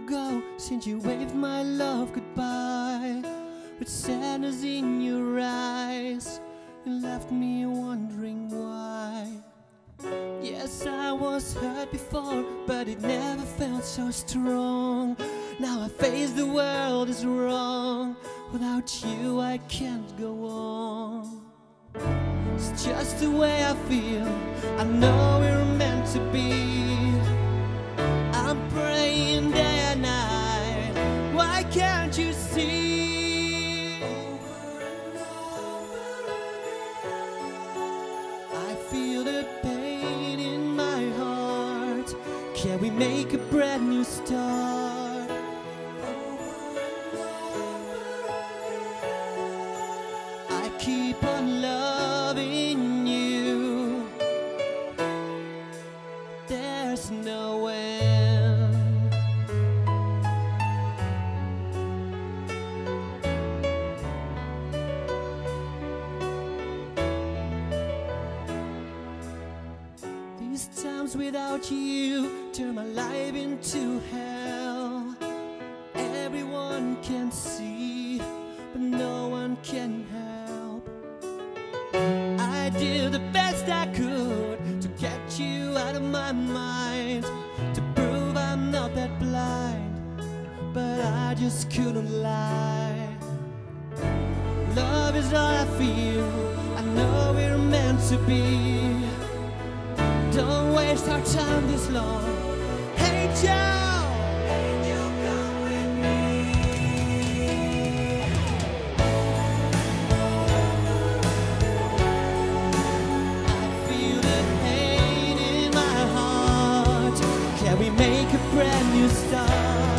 ago since you waved my love goodbye. With sadness in your eyes, you left me wondering why. Yes, I was hurt before, but it never felt so strong. Now I face the world as wrong. Without you I can't go on. It's just the way I feel. I know we're meant to be. I'm praying day and night. Why can't you see? Over and over again, I feel the pain in my heart. Can we make a brand new start? Over and over again, I keep on loving you. There's no end. These times without you turn my life into hell. Everyone can see, but no one can help. I did the best I could to get you out of my mind, to prove I'm not that blind, but I just couldn't lie. Love is all I feel. I know we're meant to be. Don't waste our time this long. Hey Joe, come with me. I feel the pain in my heart. Can we make a brand new start?